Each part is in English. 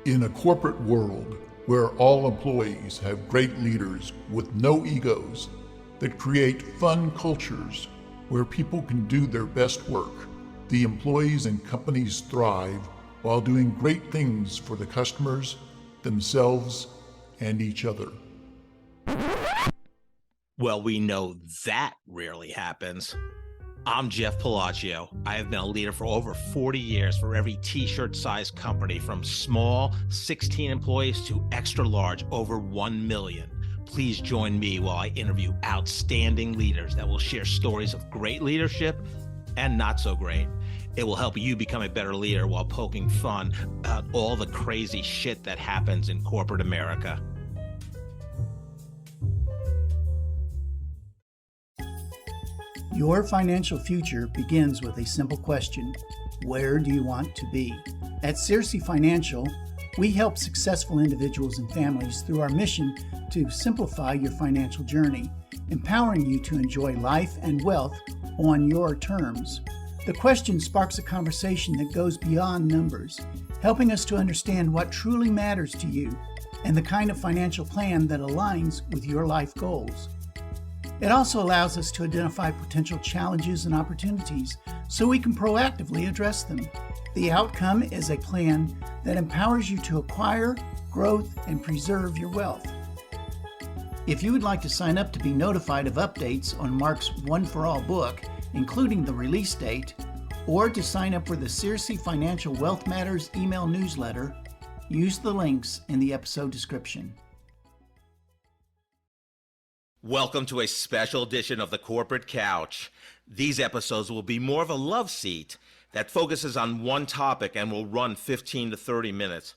In a corporate world where all employees have great leaders with no egos that create fun cultures where people can do their best work, the employees and companies thrive while doing great things for the customers, themselves, and each other. Well, we know that rarely happens. I'm Jeff Palacio. I have been a leader for over 40 years for every t-shirt size company, from small 16 employees to extra large over 1 million. Please join me while I interview outstanding leaders that will share stories of great leadership and not so great. It will help you become a better leader while poking fun about all the crazy shit that happens in corporate America. Your financial future begins with a simple question: where do you want to be? At Searcy Financial, we help successful individuals and families through our mission to simplify your financial journey, empowering you to enjoy life and wealth on your terms. The question sparks a conversation that goes beyond numbers, helping us to understand what truly matters to you and the kind of financial plan that aligns with your life goals. It also allows us to identify potential challenges and opportunities so we can proactively address them. The outcome is a plan that empowers you to acquire, growth, and preserve your wealth. If you would like to sign up to be notified of updates on Marc's One for All book, including the release date, or to sign up for the Searcy Financial Wealth Matters email newsletter, use the links in the episode description. Welcome to a special edition of the Corporate Couch. These episodes will be more of a love seat that focuses on one topic and will run 15 to 30 minutes.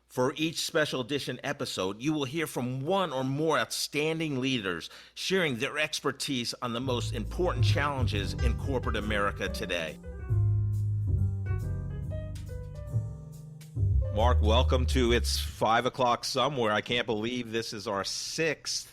For each special edition episode, you will hear from one or more outstanding leaders sharing their expertise on the most important challenges in corporate America today. Marc, welcome to It's 5 o'clock somewhere. I can't believe this is our sixth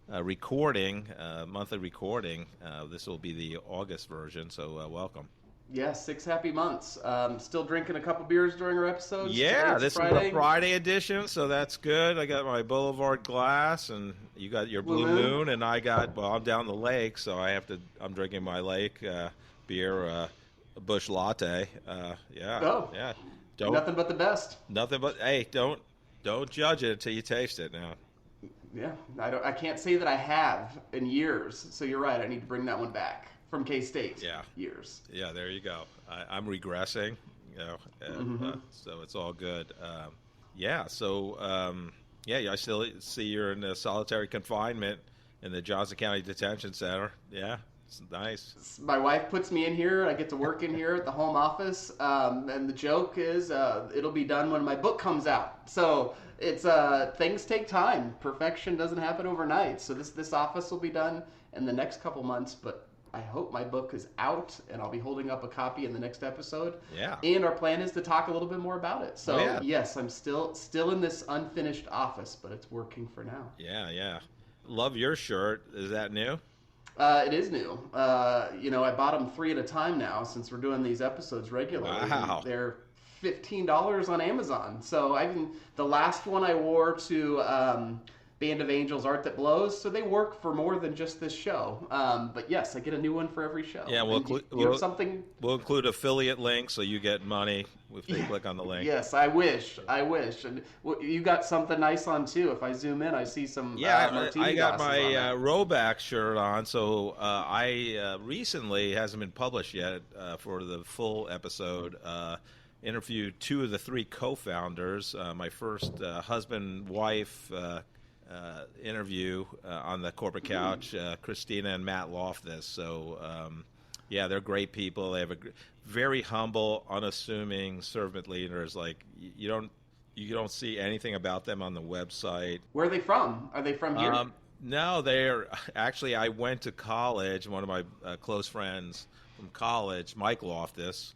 recording, monthly recording. This will be the August version, so welcome. Yeah, 6 happy months. Still drinking a couple beers during our episodes. Yeah, this is the Friday edition, so that's good. I got my Boulevard glass, and you got your Blue Moon, and I got, well, I'm down the lake, so I'm drinking my lake beer, a Busch Latte. Yeah. Nothing but the best. Nothing but, hey, don't judge it until you taste it now. Yeah, I can't say that I have in years, so you're right. I need to bring that one back from K-State. Yeah, years. Yeah, there you go. I'm regressing, and, so it's all good. I still see you're in solitary confinement in the Johnson County Detention Center. Yeah, it's nice. My wife puts me in here. I get to work in here at the home office, and the joke is it'll be done when my book comes out. So it's things take time. Perfection doesn't happen overnight. So this office will be done in the next couple months, but I hope my book is out, and I'll be holding up a copy in the next episode. Yeah. And our plan is to talk a little bit more about it. So yes, I'm still in this unfinished office, but it's working for now. Yeah. Love your shirt. Is that new? It is new. I bought them 3 at a time now since we're doing these episodes regularly. Wow. They're $15 on Amazon. So the last one I wore to Band of Angels Art That Blows, so they work for more than just this show. But yes, I get a new one for every show. Yeah, we'll include affiliate links so you get money if they click on the link. Yes, I wish. And you got something nice on too. If I zoom in, I see some martini I got glasses my Roback shirt on. So I recently, hasn't been published yet for the full episode, interviewed 2 of the 3 co-founders. My first husband-wife interview on the Corporate Couch, Christina and Matt Loftus. So, they're great people. They have very humble, unassuming servant leaders. Like you don't see anything about them on the website. Where are they from? Are they from here? No, they're actually. I went to college. One of my close friends from college, Mike Loftus.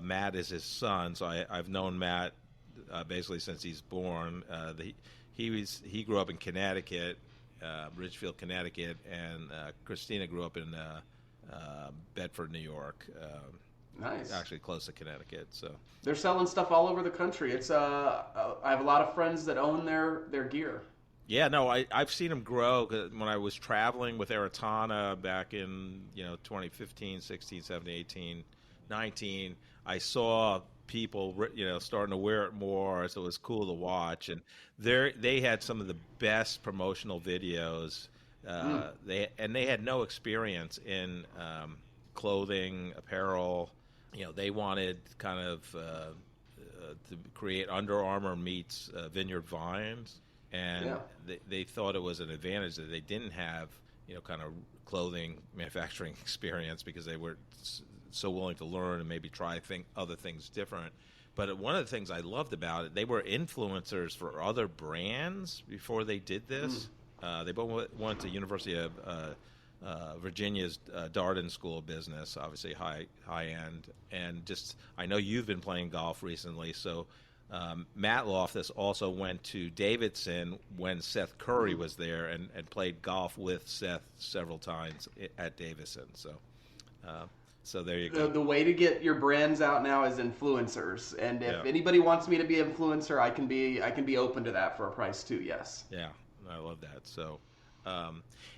Matt is his son, so I've known Matt basically since he's born. He grew up in Connecticut, Ridgefield, Connecticut, and Christina grew up in Bedford, New York. Nice. actually close to Connecticut. So They're selling stuff all over the country. It's I have a lot of friends that own their gear. yeah, no, I've seen them grow. 'Cause when I was traveling with Eritana back in 2015, 16, 17, 18, 19, I saw people starting to wear it more, so it was cool to watch. And they had some of the best promotional videos. They had no experience in clothing, apparel. They wanted kind of to create Under Armour meets Vineyard Vines, and they thought it was an advantage that they didn't have kind of clothing manufacturing experience, because they were so willing to learn and maybe try other things different. But one of the things I loved about it, they were influencers for other brands before they did this. They both went to University of Virginia's Darden School of Business, obviously high end. And just, I know you've been playing golf recently, so Matt Loftus also went to Davidson when Seth Curry was there, and played golf with Seth several times at Davidson. So there you go. The way to get your brands out now is influencers, and if anybody wants me to be an influencer, I can be open to that for a price too. Yes. Yeah, I love that. So,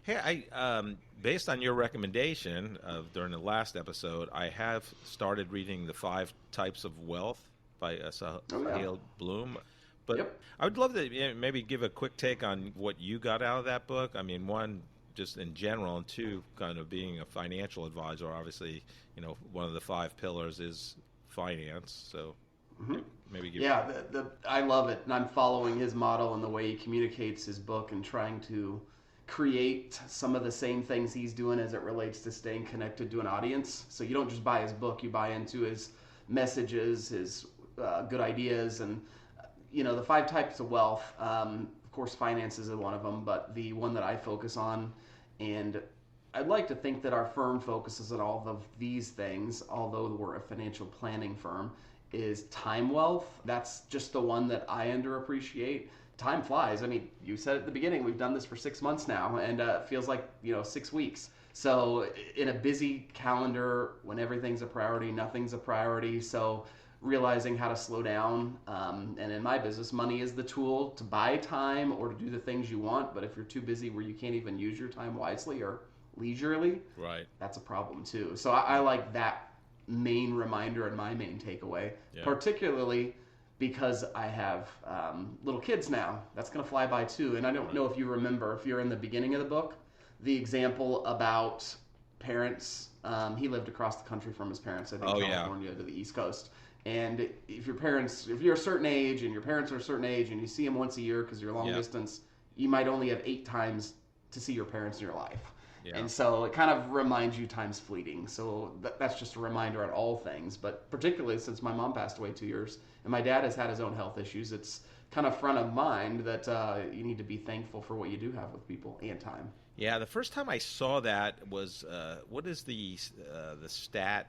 hey, based on your recommendation during the last episode, I have started reading The 5 Types of Wealth by Sahil Bloom. But I would love to maybe give a quick take on what you got out of that book. I mean, one, just in general, and two, kind of being a financial advisor. Obviously, one of the 5 pillars is finance. So maybe give. Yeah, I love it, and I'm following his model and the way he communicates his book, and trying to create some of the same things he's doing as it relates to staying connected to an audience. So you don't just buy his book; you buy into his messages, his good ideas, and the 5 types of wealth. Of course, finances is one of them, but the one that I focus on, and I'd like to think that our firm focuses on all of these things, although we're a financial planning firm, is time wealth. That's just the one that I underappreciate. Time flies. I mean, you said at the beginning, we've done this for 6 months now, and it feels like 6 weeks. So in a busy calendar, when everything's a priority, nothing's a priority. So realizing how to slow down, and in my business, money is the tool to buy time or to do the things you want. But if you're too busy where you can't even use your time wisely or leisurely, right, that's a problem too. So I like that main reminder and my main takeaway, particularly because I have little kids now. That's going to fly by too. And I don't know if you remember, if you're in the beginning of the book, the example about parents. He lived across the country from his parents, I think, California to the East Coast. And if you're a certain age and your parents are a certain age and you see them once a year because you're long distance, you might only have 8 times to see your parents in your life. Yeah. And so it kind of reminds you time's fleeting. So that's just a reminder on all things. But particularly since my mom passed away 2 years and my dad has had his own health issues, it's kind of front of mind that you need to be thankful for what you do have with people and time. Yeah, the first time I saw that was, what is the stat?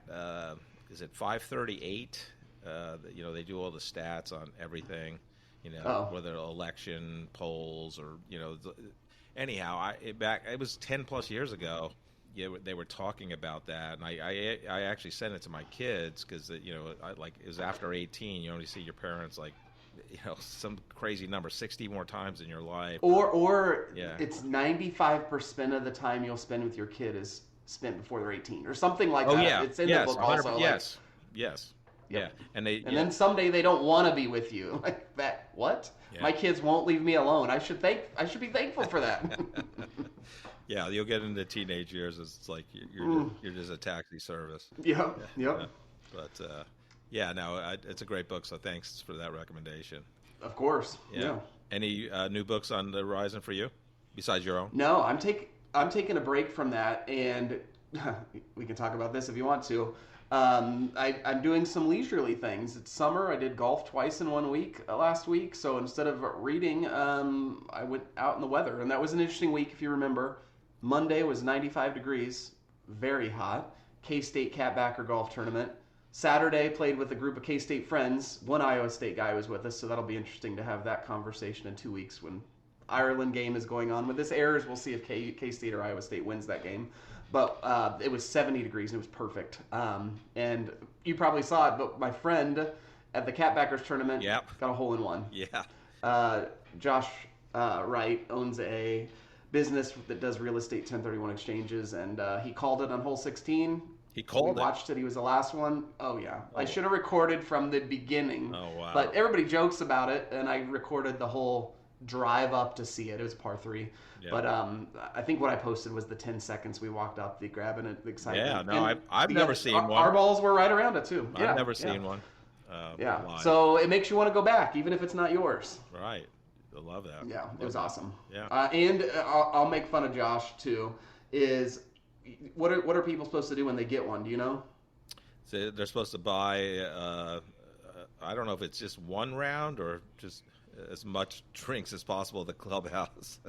Is it 538? They do all the stats on everything, whether election polls or, anyhow, it was 10 plus years ago. They were talking about that, and I actually sent it to my kids because, it was after 18, you only see your parents some crazy number 60 more times in your life. Or it's 95% of the time you'll spend with your kid is spent before they're 18 or something like that. Oh yeah, it's in the book also. Yes. Yeah, and then someday they don't want to be with you. Like that. What? Yeah. My kids won't leave me alone. I should be thankful for that. Yeah, you'll get into teenage years. It's like you're just a taxi service. Yep. But it's a great book. So thanks for that recommendation. Of course. Yeah. Any new books on the horizon for you besides your own? No, I'm taking a break from that, and we can talk about this if you want to. I'm doing some leisurely things. It's summer. I did golf twice in 1 week last week. So instead of reading, I went out in the weather. And that was an interesting week, if you remember. Monday was 95 degrees, very hot. K-State Catbacker Golf Tournament. Saturday, played with a group of K-State friends. One Iowa State guy was with us, so that'll be interesting to have that conversation in 2 weeks when Ireland game is going on. When this airs, we'll see if K-State or Iowa State wins that game. But it was 70 degrees and it was perfect. And you probably saw it, but my friend at the Catbackers tournament got a hole in one. Yeah. Josh Wright owns a business that does real estate 1031 exchanges, and he called it on hole 16. He called we watched it. He was the last one. Oh, yeah. I should have recorded from the beginning. Oh, wow. But everybody jokes about it, and I recorded the whole drive up to see it. It was par 3. Yeah. But I think what I posted was the 10 seconds we walked up, the grabbing it, the excitement. Yeah, no, I've never seen one. Our balls were right around it, too. I've never seen one. Yeah, live. So it makes you want to go back, even if it's not yours. Right. I love that. Yeah, it was awesome. Yeah. And I'll make fun of Josh, too, is what are people supposed to do when they get one? Do you know? So they're supposed to buy, I don't know if it's just one round or just as much drinks as possible at the clubhouse.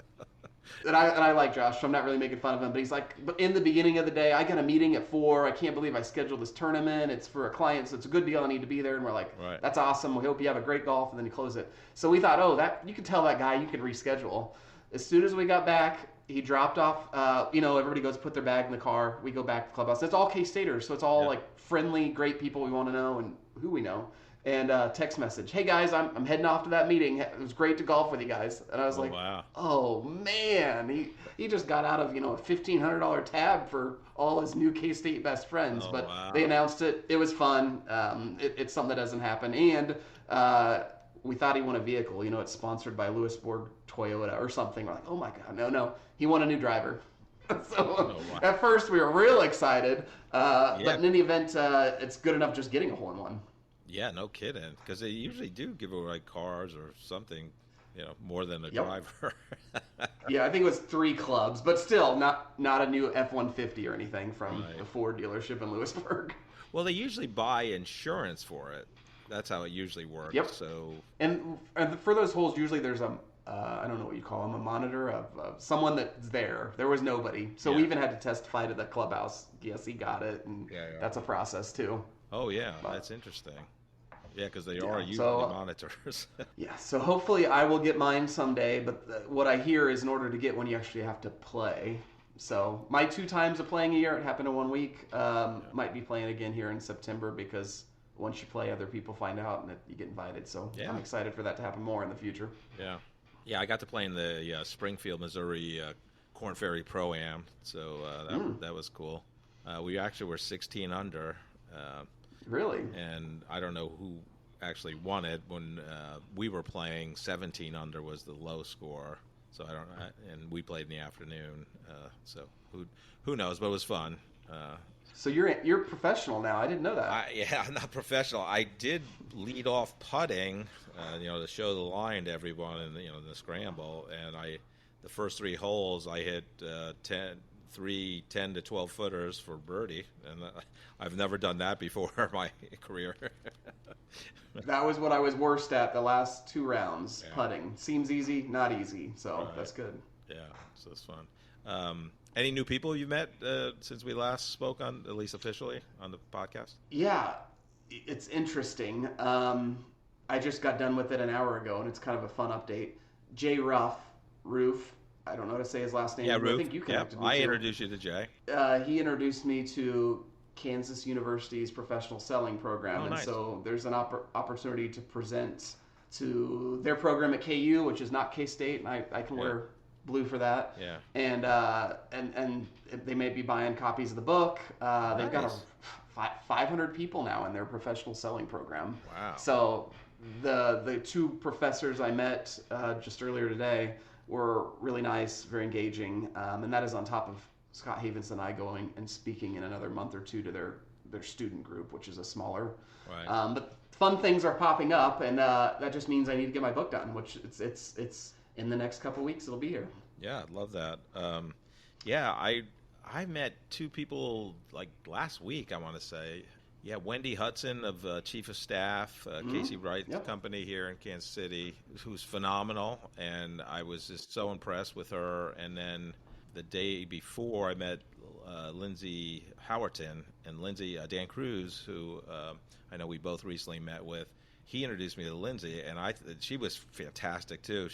And I like Josh, so I'm not really making fun of him, but he's like, but in the beginning of the day, I got a meeting at 4. I can't believe I scheduled this tournament. It's for a client, so it's a good deal. I need to be there. And we're like, right. That's awesome. We hope you have a great golf, and then you close it. So we thought, that you could tell that guy you could reschedule. As soon as we got back, he dropped off. Everybody goes put their bag in the car. We go back to the clubhouse. It's all K-Staters, so it's all like friendly, great people we want to know and who we know. And text message, hey guys, I'm heading off to that meeting. It was great to golf with you guys. And I was like, wow. Oh man, he just got out of a $1,500 tab for all his new K-State best friends. But wow. They announced it. It was fun. It's something that doesn't happen. And we thought he won a vehicle. It's sponsored by Lewisburg Toyota or something. We're like, oh my god, no, he won a new driver. So wow. At first we were real excited, but in any event, it's good enough just getting a hole in one. Yeah, no kidding. Because they usually do give away cars or something, more than a driver. Yeah, I think it was 3 clubs, but still not a new F-150 or anything from the Ford dealership in Lewisburg. Well, they usually buy insurance for it. That's how it usually works. Yep. So and for those holes, usually there's I don't know what you call them, a monitor of someone that's there. There was nobody, so we even had to testify to the clubhouse. Yes, he got it, and that's a process too. Oh yeah, that's interesting. Yeah, because they are usually monitors. Yeah, so hopefully I will get mine someday, but what I hear is in order to get one, you actually have to play. So my 2 times of playing a year, it happened in 1 week. Might be playing again here in September because once you play, other people find out and you get invited. So I'm excited for that to happen more in the future. Yeah. Yeah, I got to play in the Springfield, Missouri Korn Ferry Pro-Am, so that was cool. We actually were 16 under. Really? And I don't know who actually won it. When we were playing, 17 under was the low score. So and we played in the afternoon. So who knows? But it was fun. So you're professional now. I didn't know that. I'm not professional. I did lead off putting, to show the line to everyone in the scramble. And the first 3 holes, I hit 10 to 12 footers for birdie, and I've never done that before in my career. That was what I was worst at the last 2 rounds, putting. Seems easy, not easy, so that's good. Yeah, so it's fun. Any new people you met since we last spoke on, at least officially, on the podcast? Yeah, it's interesting. I just got done with it an hour ago, and it's kind of a fun update. Jay Roof. I don't know how to say his last name. Yeah, Roof. I think you connected me I to. introduced you to Jay. He introduced me to Kansas University's professional selling program. Nice. And so there's an opportunity to present to their program at KU, which is not K-State, and I can wear blue for that. Yeah. And they may be buying copies of the book. They've got 500 people now in their professional selling program. Wow. So the 2 professors I met just earlier today were really nice, very engaging, and that is on top of Scott Havens and I going and speaking in another month or 2 to their student group, which is a smaller. Right. But fun things are popping up, and that just means I need to get my book done, which it's in the next couple of weeks. It'll be here. Yeah, I'd love that. I met 2 people like last week, I want to say. Yeah, Wendy Hudson of Chief of Staff, Casey Wright's company here in Kansas City, who's phenomenal, and I was just so impressed with her. And then the day before, I met Lindsay Howerton, and Dan Cruz, who I know we both recently met with. he introduced me to Lindsay, and she was fantastic too.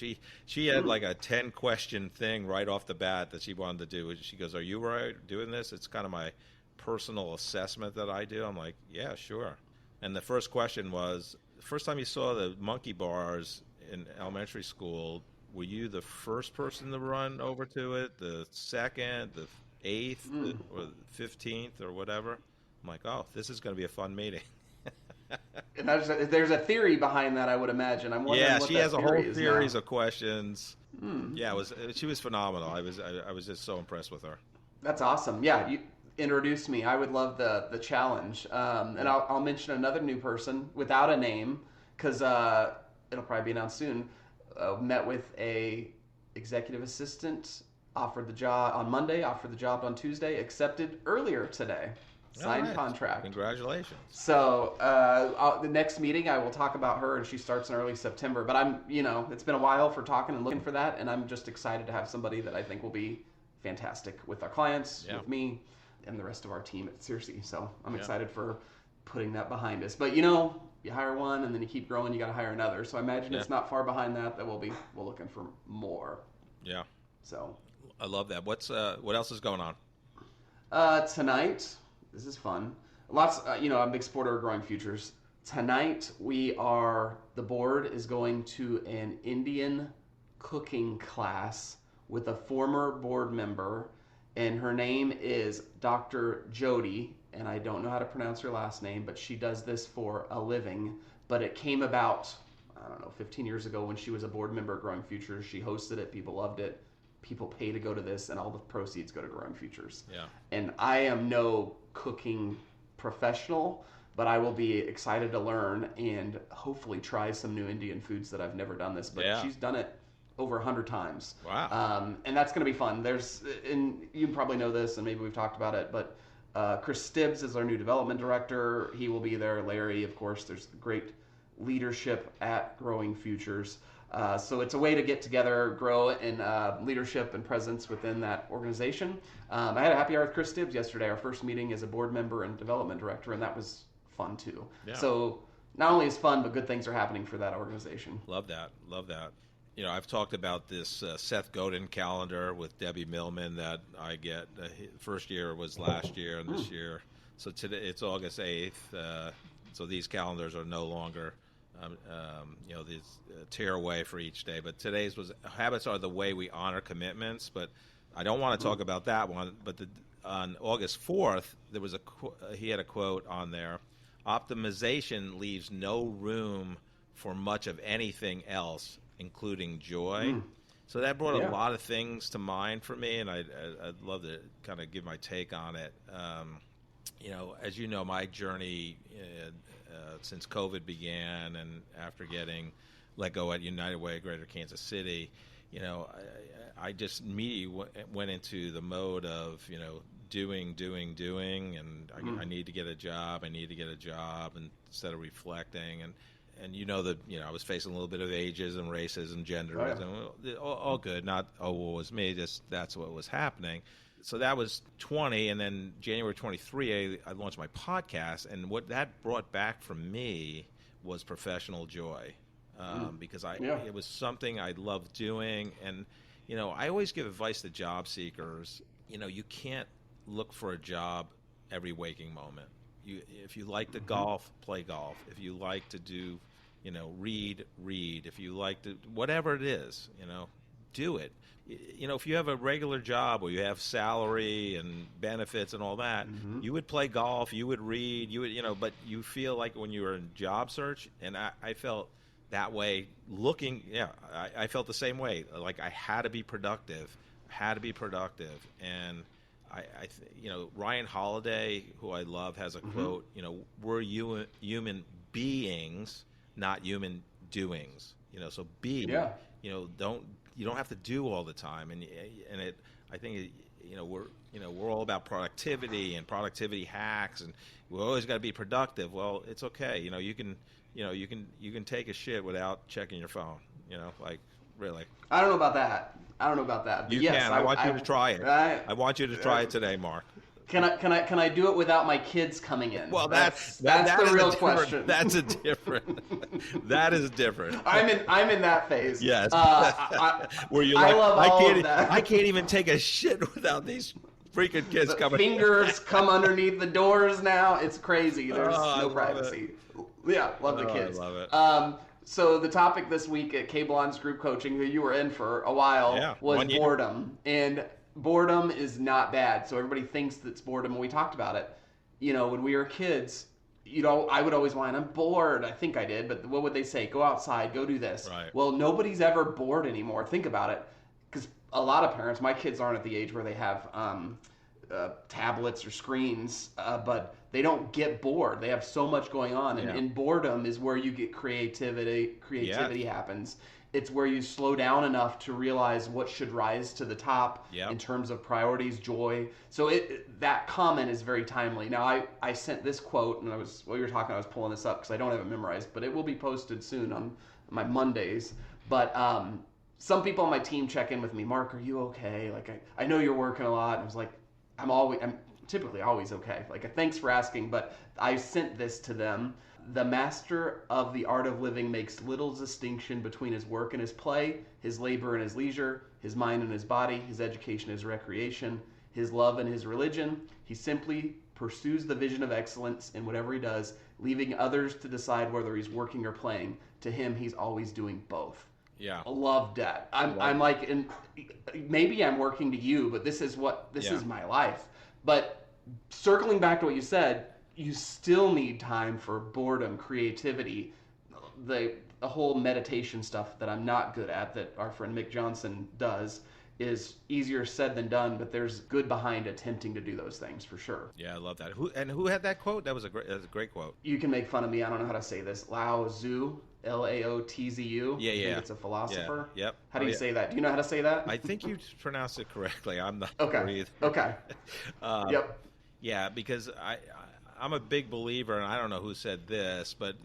She had like a 10-question thing right off the bat that she wanted to do. She goes, "Are you right doing this? It's kind of my personal assessment that I do." I'm like, "Yeah, sure." And the first question was, the first time you saw the monkey bars in elementary school, were you the first person to run over to it, the second, the 8th, or the 15th, or whatever? I'm like, "Oh, this is going to be a fun meeting." And there's a theory behind that, I would imagine. I'm wondering what she that has a whole series now. of questions. Yeah, she was phenomenal. I was just so impressed with her. That's awesome. Yeah, you introduced me. I would love the challenge. And I'll mention another new person without a name, because it'll probably be announced soon. Met with a executive assistant, offered the job on Monday, offered the job on Tuesday, accepted earlier today. Signed contract. Congratulations. So the next meeting, I will talk about her, and she starts in early September. But it's been a while for talking and looking for that, and I'm just excited to have somebody that I think will be fantastic with our clients, with me, and the rest of our team at Circe. So I'm excited for putting that behind us. But you hire one, and then you keep growing, you got to hire another. So I imagine it's not far behind that we're looking for more. Yeah. So I love that. What else is going on? Tonight. This is fun. Lots, I'm a big supporter of Growing Futures. Tonight, the board is going to an Indian cooking class with a former board member, and her name is Dr. Jody, and I don't know how to pronounce her last name, but she does this for a living. But it came about, 15 years ago when she was a board member at Growing Futures. She hosted it. People loved it. People pay to go to this, and all the proceeds go to Growing Futures. Yeah. And I am no cooking professional, but I will be excited to learn and hopefully try some new Indian foods that I've never done this. But she's done it over 100 times. Wow. And that's going to be fun. And you probably know this, and maybe we've talked about it, but Chris Stibbs is our new development director. He will be there. Larry, of course. There's great leadership at Growing Futures. So it's a way to get together, grow in leadership and presence within that organization. I had a happy hour with Chris Stibbs yesterday, our first meeting as a board member and development director, and that was fun too. Yeah. So not only is fun, but good things are happening for that organization. Love that. I've talked about this Seth Godin calendar with Debbie Millman that I get. First year was last year, and this year. So today it's August 8th. So these calendars are no longer these tear away for each day. But today's was habits are the way we honor commitments. But I don't want to talk about that one. But on August 4th, there was he had a quote on there: "Optimization leaves no room for much of anything else, including joy." So that brought a lot of things to mind for me, and I'd love to kind of give my take on it. As you know, my journey since COVID began, and after getting let go at United Way, Greater Kansas City, I just immediately went into the mode of doing, and I need to get a job. I need to get a job, instead of reflecting. And I was facing a little bit of ageism, racism, genderism, all good. Not it was me. Just that's what was happening. So that was 20, and then January 23, I launched my podcast, and what that brought back from me was professional joy, because it was something I loved doing, and I always give advice to job seekers. You can't look for a job every waking moment. If you like to golf, play golf. If you like to do, read. If you like to, whatever it is, do it. If you have a regular job where you have salary and benefits and all that, you would play golf, you would read, but you feel like when you were in job search, and I felt that way I felt the same way. Like I had to be productive, and Ryan Holiday, who I love, has a quote, we're human beings, not human doings. So be, you don't have to do all the time, I think we're all about productivity and productivity hacks, and we always got to be productive. Well, it's okay. You can take a shit without checking your phone. Like really. I don't know about that. But you yes, can. I want you to try it. I want you to try it today, Mark. Can I do it without my kids coming in? Well, that's that the is real a question. That's a different. That is different. I'm in that phase. Yes. Where you're I like, love all of that. I can't even take a shit without these freaking kids The coming. fingers come underneath the doors now. It's crazy. There's no privacy. Yeah, love the kids. I love it. So the topic this week at K Blonde's group coaching, who you were in for a while, was boredom. And boredom is not bad. So everybody thinks that's boredom, and we talked about it. You know, when we were kids, I would always whine, I'm bored. I think I did, but what would they say? Go outside, go do this. Right. Well, nobody's ever bored anymore. Think about it. Because a lot of parents, my kids aren't at the age where they have tablets or screens, but they don't get bored. They have so much going on, and boredom is where you get creativity happens. It's where you slow down enough to realize what should rise to the top in terms of priorities, joy. So that comment is very timely. Now, I sent this quote, and while you were talking, I was pulling this up because I don't have it memorized, but it will be posted soon on my Mondays. But some people on my team check in with me, Mark, are you okay? Like, I know you're working a lot. And I was like, I'm typically always okay. Like, thanks for asking, but I sent this to them. The master of the art of living makes little distinction between his work and his play, his labor and his leisure, his mind and his body, his education and his recreation, his love and his religion. He simply pursues the vision of excellence in whatever he does, leaving others to decide whether he's working or playing. To him, he's always doing both. Yeah. I love that. I'm like, and maybe I'm working to you, but this is my life. But circling back to what you said, you still need time for boredom, creativity, the whole meditation stuff that I'm not good at, that our friend Mick Johnson does, is easier said than done, but there's good behind attempting to do those things for sure. Yeah, I love that. Who had that quote? That was a great quote. You can make fun of me. I don't know how to say this. Lao Tzu, Laotzu. Yeah, I think it's a philosopher. Yeah. Yep. How do you say that? Do you know how to say that? I think you pronounced it correctly. I'm not okay. sure either. Okay. Yep. Yeah, because I'm a big believer, and I don't know who said this, but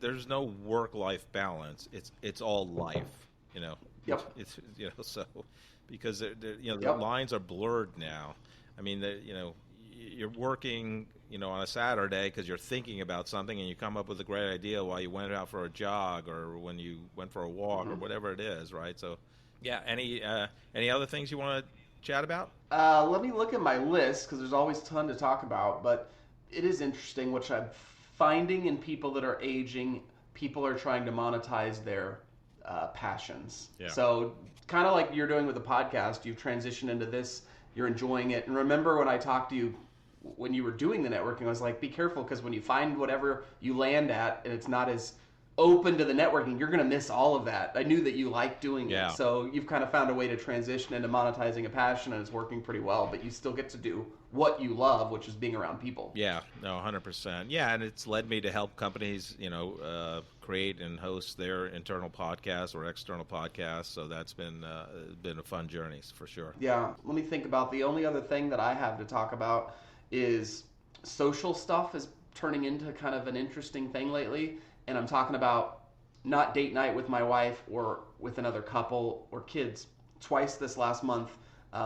there's no work-life balance. It's all life. Yep. It's so because the lines are blurred now. I mean, you're working on a Saturday because you're thinking about something, and you come up with a great idea while you went out for a jog or when you went for a walk or whatever it is, right? So, yeah. Any other things you want to chat about? Let me look at my list because there's always a ton to talk about, but it is interesting, which I'm finding in people that are aging, people are trying to monetize their passions. Yeah. So kind of like you're doing with the podcast, you've transitioned into this, you're enjoying it. And remember when I talked to you when you were doing the networking, I was like, be careful because when you find whatever you land at and it's not as open to the networking, you're going to miss all of that. I knew that you liked doing it. So you've kind of found a way to transition into monetizing a passion, and it's working pretty well, but you still get to do what you love, which is being around people. Yeah, no, 100%. Yeah, and it's led me to help companies, create and host their internal podcasts or external podcasts. So that's been a fun journey for sure. Yeah, let me think about the only other thing that I have to talk about is social stuff is turning into kind of an interesting thing lately. And I'm talking about not date night with my wife or with another couple or kids. Twice this last month,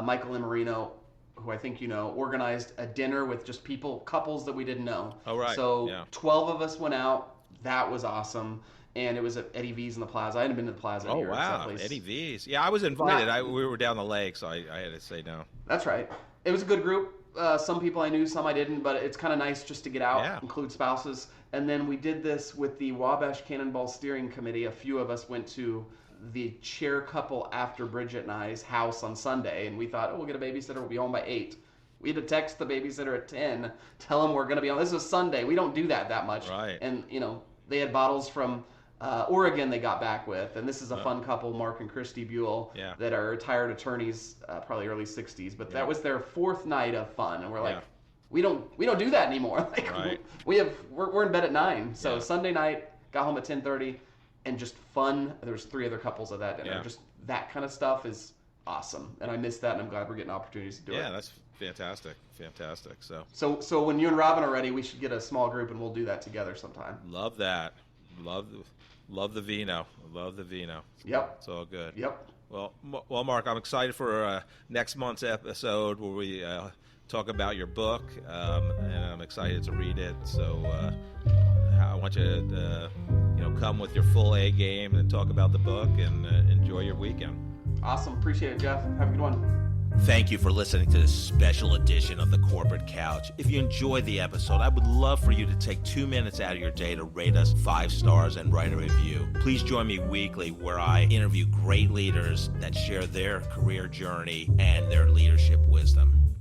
Michael Imarino, who I think you know, organized a dinner with just couples that we didn't know. Oh, right. So 12 of us went out. That was awesome. And it was at Eddie V's in the Plaza. I hadn't been to the Plaza in years. Oh, wow. Eddie V's. Yeah, I was invited. We were down the lake, so I had to say no. That's right. It was a good group. Some people I knew, some I didn't, but it's kind of nice just to get out, include spouses. And then we did this with the Wabash Cannonball Steering Committee. A few of us went to the chair couple after Bridget and I's house on Sunday, and we thought, we'll get a babysitter, we'll be home by 8. We had to text the babysitter at 10, tell them we're going to be on. This is Sunday. We don't do that much. Right. And, they had bottles from Oregon they got back with, and this is a fun couple, Mark and Christy Buell, that are retired attorneys, probably early 60s, but that was their 4th night of fun, and we're like, we don't do that anymore. Like we're in bed at 9, so Sunday night, got home at 10:30, and just fun. There was 3 other couples at that dinner. Just that kind of stuff is awesome, and I miss that, and I'm glad we're getting opportunities to do it. Yeah, that's fantastic. So when you and Robin are ready, we should get a small group, and we'll do that together sometime. Love that. Love the vino. Yep. It's all good. Yep. Well, Mark, I'm excited for next month's episode where we talk about your book, and I'm excited to read it. So I want you to come with your full A game and talk about the book and enjoy your weekend. Awesome. Appreciate it, Jeff. Have a good one. Thank you for listening to this special edition of The Corporate Couch. If you enjoyed the episode, I would love for you to take 2 minutes out of your day to rate us 5 stars and write a review. Please join me weekly where I interview great leaders that share their career journey and their leadership wisdom.